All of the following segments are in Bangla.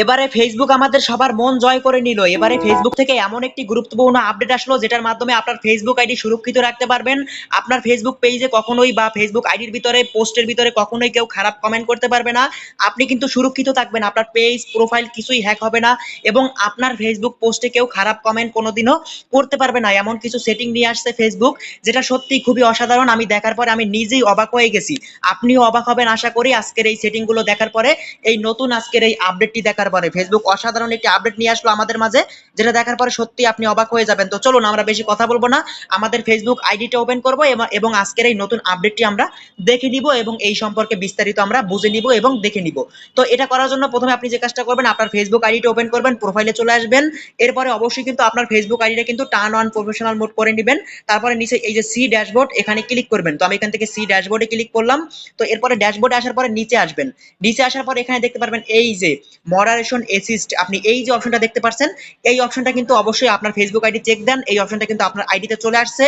এবারে ফেসবুক আমাদের সবার মন জয় করে নিল। এবারে ফেসবুক থেকে এমন একটি গুরুত্বপূর্ণ আপডেট আসলো যেটার মাধ্যমে আপনার ফেসবুক আইডি সুরক্ষিত রাখতে পারবেন। আপনার ফেসবুক পেজে কখনোই বা ফেসবুক আইডির ভিতরে পোস্টের ভিতরে কখনোই কেউ খারাপ কমেন্ট করতে পারবে না। আপনি কিন্তু সুরক্ষিত থাকবেন, আপনার পেজ প্রোফাইল কিছুই হ্যাক হবে না এবং আপনার ফেসবুক পোস্টে কেউ খারাপ কমেন্ট কোনোদিনও করতে পারবে না। এমন কিছু সেটিং নিয়ে আসছে ফেসবুক, যেটা সত্যি খুবই অসাধারণ। আমি দেখার পরে আমি নিজেই অবাক হয়ে গেছি, আপনিও অবাক হবেন আশা করি আজকের এই সেটিংগুলো দেখার পরে, এই নতুন আজকের এই আপডেটটি দেখার পরে। ফেসবুক অসাধারণ একটি আপডেট নিয়ে আসলো আমাদের মাঝে, যেটা দেখার পরে সত্যি আপনি অবাক হয়ে যাবেন। তো চলুন আমরা বেশি কথা বলবো না, আমাদের ফেসবুক আইডিটা ওপেন করব এবং আজকের এই নতুন আপডেটটি আমরা দেখে নিব এবং এই সম্পর্কে বিস্তারিত আমরা বুঝে নিব এবং দেখে নিব। তো এটা করার জন্য প্রথমে আপনি যে কাজটা করবেন, আপনার ফেসবুক আইডিটা ওপেন করবেন, প্রোফাইলে চলে আসবেন। এরপরে অবশ্যই কিন্তু আপনার ফেসবুক আইডিটা কিন্তু টার্ন অন প্রফেশনাল মোড করে নেবেন। তারপরে নিচে এই যে সি ড্যাশবোর্ড, এখানে ক্লিক করবেন। তো আমি এখান থেকে সি ড্যাশবোর্ডে ক্লিক করলাম। তো এরপরে ড্যাশবোর্ডে আসার পরে নিচে আসবেন। নিচে আসার পরে এখানে দেখতে পারবেন এই যে মডারেশন অ্যাসিস্ট, আপনি এই যে অপশনটা দেখতে পাচ্ছেন, এই অপশনটা কিন্তু অবশ্যই আপনার ফেসবুক আইডি চেক দেন, এই অপশনটা কিন্তু আপনার আইডিতে চলে আসছে।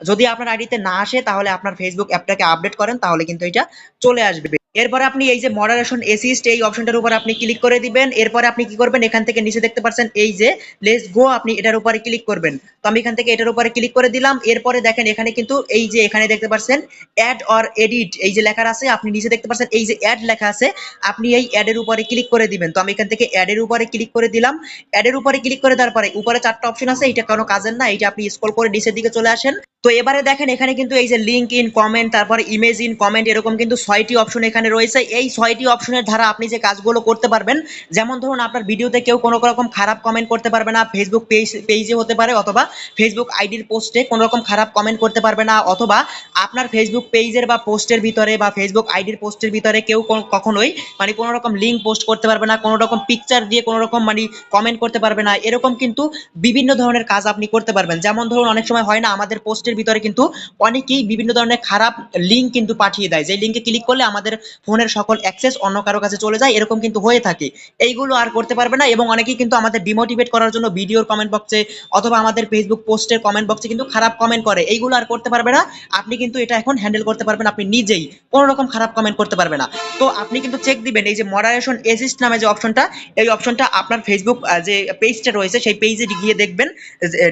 যদি আপনার আইডিতে না আসে তাহলে আপনার ফেসবুক অ্যাপটাকে আপডেট করেন, তাহলে কিন্তু এটা চলে আসবে। এরপরে আপনি এই যে মডারেশন অ্যাসিস্ট এই অপশনটার উপর আপনি ক্লিক করে দিবেন। এরপরে আপনি কি করবেন, এখান থেকে নিচে দেখতে পাচ্ছেন এই যে লেটস গো, আপনি এটার উপরে ক্লিক করবেন। তো আমি এখান থেকে এটার উপরে ক্লিক করে দিলাম। এরপরে দেখেন এখানে কিন্তু এই যে এখানে দেখতে পাচ্ছেন অ্যাড অর এডিট এই যে লেখা আছে, আপনি নিচে দেখতে পাচ্ছেন এই যে অ্যাড লেখা আছে, আপনি এই অ্যাডের উপরে ক্লিক করে দিবেন। তো আমি এখান থেকে অ্যাডের উপরে ক্লিক করে দিলাম। অ্যাডের উপরে ক্লিক করে দেওয়ার পরে উপরে চারটা অপশন আছে, এটা কোনো কাজের না, এটা আপনি স্ক্রল করে নিচের দিকে চলে আসেন। তো এবারে দেখেন এখানে কিন্তু এই যে লিঙ্ক ইন কমেন্ট, তারপরে ইমেজ ইন কমেন্ট, এরকম কিন্তু 6টি অপশন এখানে রয়েছে। এই 6টি অপশনের দ্বারা আপনি যে কাজগুলো করতে পারবেন, যেমন ধরুন আপনার ভিডিওতে কেউ কোনো রকম খারাপ কমেন্ট করতে পারবে না, ফেসবুক পেজে হতে পারে, অথবা ফেসবুক আইডির পোস্টে কোনো রকম খারাপ কমেন্ট করতে পারবে না, অথবা আপনার ফেসবুক পেজের বা পোস্টের ভিতরে বা ফেসবুক আইডির পোস্টের ভিতরে কেউ কখনোই মানে কোনো রকম লিঙ্ক পোস্ট করতে পারবে না, কোনো রকম পিকচার দিয়ে কোনো রকম মানে কমেন্ট করতে পারবে না। এরকম কিন্তু বিভিন্ন ধরনের কাজ আপনি করতে পারবেন। যেমন ধরুন অনেক সময় হয় না, আমাদের পোস্টের ভিতরে কিন্তু অনেকেই বিভিন্ন ধরনের খারাপ লিঙ্ক কিন্তু পাঠিয়ে দেয়, যে লিঙ্কে ক্লিক করলে আমাদের ফোনের সকল অ্যাক্সেস অন্য কারো কাছে চলে যায়, এরকম কিন্তু হয়ে থাকে। এইগুলো আর করতে পারবে না। এবং অনেকেই কিন্তু আমাদের ডিমোটিভেট করার জন্য ভিডিওর কমেন্ট বক্সে অথবা আমাদের ফেসবুক পোস্টের কমেন্ট বক্সে কিন্তু খারাপ কমেন্ট করে, এইগুলো আর করতে পারবে না। আপনি কিন্তু এটা এখন হ্যান্ডেল করতে পারবেন, আপনি নিজেই কোনো রকম খারাপ কমেন্ট করতে পারবে না। তো আপনি কিন্তু চেক দিবেন এই যে মডারেশন অ্যাসিস্ট নামে যে অপশনটা, এই অপশনটা আপনার ফেসবুক যে পেজটা রয়েছে সেই পেজে গিয়ে দেখবেন,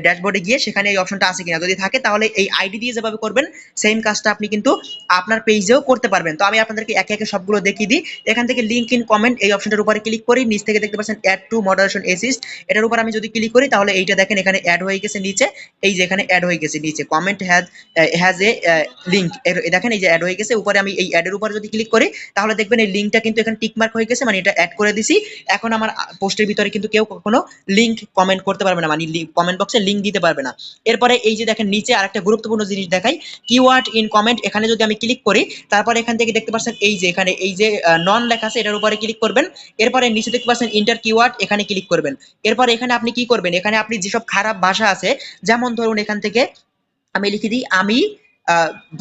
ড্যাশবোর্ডে গিয়ে সেখানে এই অপশনটা আছে কিনা। যদি থাকে তাহলে এই আইডি দিয়ে যেভাবে করবেন সেম কাজটা আপনি কিন্তু আপনার পেজেও করতে পারবেন। তো আমি আপনাদেরকে একে একে সবগুলো দেখিয়ে দিই। এখান থেকে লিঙ্ক ইন কমেন্ট এই অপশনটার উপরে ক্লিক করি, নিচ থেকে দেখতে পাচ্ছেন অ্যাড টু মডারেশন অ্যাসিস্ট, এটার উপর আমি যদি ক্লিক করি তাহলে এইটা দেখেন এখানে অ্যাড হয়ে গেছে নিচে, এই যে এখানে অ্যাড হয়ে গেছে নিচে কমেন্ট হ্যাজ এ লিঙ্ক, দেখেন এই যে অ্যাড হয়ে গেছে। উপরে আমি এই অ্যাডের উপর যদি ক্লিক করি তাহলে দেখবেন এই লিঙ্কটা কিন্তু এখানে টিক মার্ক হয়ে গেছে, মানে এটা অ্যাড করে দিছি। এখন আমার পোস্টের ভিতরে কিন্তু কেউ কখনো লিঙ্ক কমেন্ট করতে পারবে না, মানে কমেন্ট বক্সে লিঙ্ক দিতে পারবে না। এরপরে এই যে দেখেন নিচে আরেকটা গুরুত্বপূর্ণ জিনিস দেখাই, কিওয়ার্ড ইন কমেন্ট, এখানে যদি আমি ক্লিক করি তারপরে এখান থেকে দেখতে পাচ্ছেন এই যে এখানে এই যে নন লেখা আছে, এটার উপরে ক্লিক করবেন। এরপরে নিচে দেখতে পাচ্ছেন ইন্টার কিওয়ার্ড, এখানে ক্লিক করবেন। এরপরে এখানে আপনি কি করবেন, এখানে আপনি যেসব খারাপ ভাষা আছে, যেমন ধরুন এখান থেকে আমি লিখে দিই আমি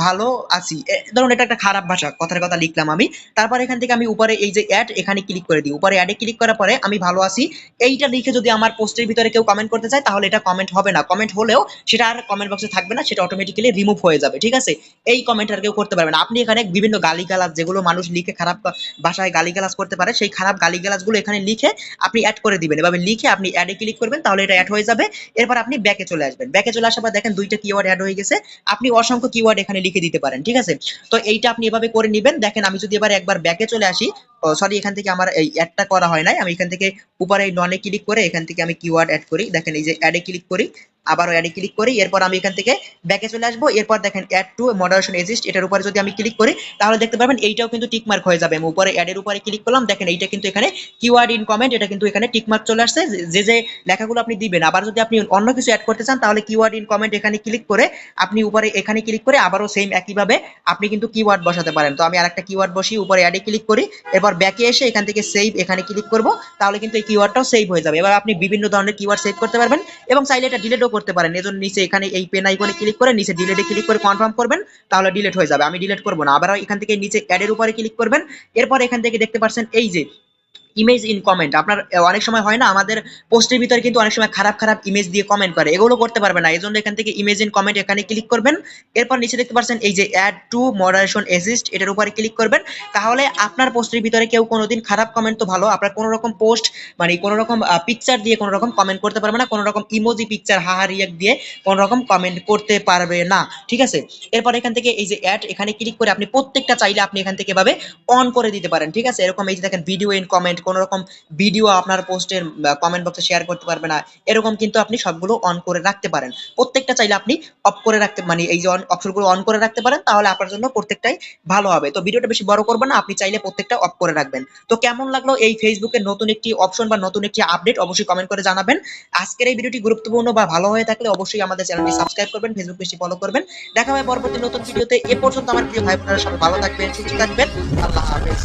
ভালো আছি, ধরুন এটা একটা খারাপ ভাষা, কথার কথা লিখলাম আমি। তারপর এখান থেকে আমি উপরে এই যে অ্যাড, এখানে ক্লিক করে দিই। উপরে অ্যাডে ক্লিক করার পরে আমি ভালো আছি এইটা লিখে যদি আমার পোস্টের ভিতরে কেউ কমেন্ট করতে চায় তাহলে এটা কমেন্ট হবে না, কমেন্ট হলেও সেটা আর কমেন্ট বক্সে থাকবে না, সেটা অটোমেটিক্যালি রিমুভ হয়ে যাবে, ঠিক আছে। এই কমেন্ট আর কেউ করতে পারবে না। আপনি এখানে বিভিন্ন গালিগালাজ যেগুলো মানুষ লিখে খারাপ ভাষায় গালিগালাজ করতে পারে, সেই খারাপ গালিগালাজগুলো এখানে লিখে আপনি অ্যাড করে দিবেন। এভাবে লিখে আপনি অ্যাডে ক্লিক করবেন, তাহলে এটা অ্যাড হয়ে যাবে। এরপর আপনি ব্যাকে চলে আসবেন। ব্যাকে চলে আসার পর দেখেন দুইটা কিওয়ার্ড অ্যাড হয়ে গেছে, আপনি অসংখ্য কিওয়ার্ড এখানে লিখে দিতে পারেন, ঠিক আছে। তো এইটা আপনি এভাবে করে নেবেন। দেখেন আমি যদি এবার একবার ব্যাকে চলে আসি, সরি এখান থেকে আমার এই অ্যাডটা করা হয় নাই, আমি এখান থেকে উপরে এই ননে ক্লিক করে এখান থেকে আমি কিওয়ার্ড অ্যাড করি। দেখেন এই যে অ্যাডে ক্লিক করি, আবারও অ্যাডে ক্লিক করি, এরপর আমি এখান থেকে ব্যাকে চলে আসবো। এরপর দেখেন অ্যাড টু মডারেশন এক্সিস্ট, এটার উপরে যদি আমি ক্লিক করি তাহলে দেখতে পাবেন এইটাও কিন্তু টিক মার্ক হয়ে যাবে। আমি উপরে অ্যাডের উপরে ক্লিক করলাম, দেখেন এইটা কিন্তু এখানে কিওয়ার্ড ইন কমেন্ট, এটা কিন্তু এখানে টিক মার্ক চলে আসছে, যে যে লেখাগুলো আপনি দিবেন। আবার যদি আপনি অন্য কিছু অ্যাড করতে চান তাহলে কিওয়ার্ড ইন কমেন্ট এখানে ক্লিক করে আপনি উপরে এখানে ক্লিক করে আবারও সেম একইভাবে আপনি কিন্তু কিওয়ার্ড বসাতে পারেন। তো আমি আরেকটা কিওয়ার্ড বসি, উপরে অ্যাডে ক্লিক করি, এরপর ব্যাকে এসে এখান থেকে সেভ এখানে ক্লিক করব, তাহলে কিন্তু এই কিওয়ার্ডটাও সেভ হয়ে যাবে। এবার আপনি বিভিন্ন ধরনের কিওয়ার্ড সেভ করতে পারবেন এবং চাইলে এটা ডিলিটও করতে পারেন। এজন্য নিচে এখানে এই পেন আইকনে ক্লিক করে নিচে ডিলিটে ক্লিক করে কনফার্ম করবেন, তাহলে ডিলিট হয়ে যাবে। আমি ডিলিট করব না। আবার এখান থেকে নিচে অ্যাডের উপরে ক্লিক করবেন, এরপর এখান থেকে দেখতে পাচ্ছেন এই যে ইমেজ ইন কমেন্ট। আপনার অনেক সময় হয় না আমাদের পোস্টের ভিতরে কিন্তু অনেক সময় খারাপ খারাপ ইমেজ দিয়ে কমেন্ট করে, এগুলো করতে পারবে না। এই জন্য এখান থেকে ইমেজ ইন কমেন্ট এখানে ক্লিক করবেন। এরপর নিচে দেখতে পাচ্ছেন এই যে অ্যাড টু মডারেশন অ্যাসিস্ট, এটার উপরে ক্লিক করবেন। তাহলে আপনার পোস্টের ভিতরে কেউ কোনোদিন খারাপ কমেন্ট তো ভালো, আপনার কোনো রকম পোস্ট মানে কোনো রকম পিকচার দিয়ে কোনো রকম কমেন্ট করতে পারবে না, কোনো রকম ইমোজি পিকচার হাহা রিয়াক্ট দিয়ে কোনো রকম কমেন্ট করতে পারবে না, ঠিক আছে। এরপর এখান থেকে এই যে অ্যাড, এখানে ক্লিক করে আপনি প্রত্যেকটা চাইলে আপনি এখান থেকে এভাবে অন করে দিতে পারেন, ঠিক আছে। এরকম এই যে দেখেন ভিডিও ইন কমেন্ট, কোনো রকম ভিডিও আপনার পোস্টের কমেন্ট বক্সে শেয়ার করতে পারবে না, এরকম কিন্তু আপনি সবগুলো অন করে রাখতে পারেন। প্রত্যেকটা চাইলে আপনি অফ করে রাখতে মানে এই যে অপশনগুলো অন করে রাখতে পারেন, তাহলে আপনার জন্য প্রত্যেকটাই ভালো হবে। তো ভিডিওটা বেশি বড় করবেন না, আপনি চাইলে প্রত্যেকটা অফ করে রাখবেন। তো কেমন লাগলো এই ফেসবুকের নতুন একটি অপশন বা নতুন একটি আপডেট, অবশ্যই কমেন্ট করে জানাবেন। আজকের এই ভিডিওটি গুরুত্বপূর্ণ বা ভালো হয়ে থাকলে অবশ্যই আমাদের চ্যানেলটি সাবস্ক্রাইব করবেন, ফেসবুক পেজটি ফলো করবেন। দেখা হবে পরবর্তী নতুন ভিডিওতে। এ পর্যন্ত আমার প্রিয় ভাই বোনেরা সবাই ভালো থাকবেন, সুস্থ থাকবেন। আল্লাহ হাফেজ।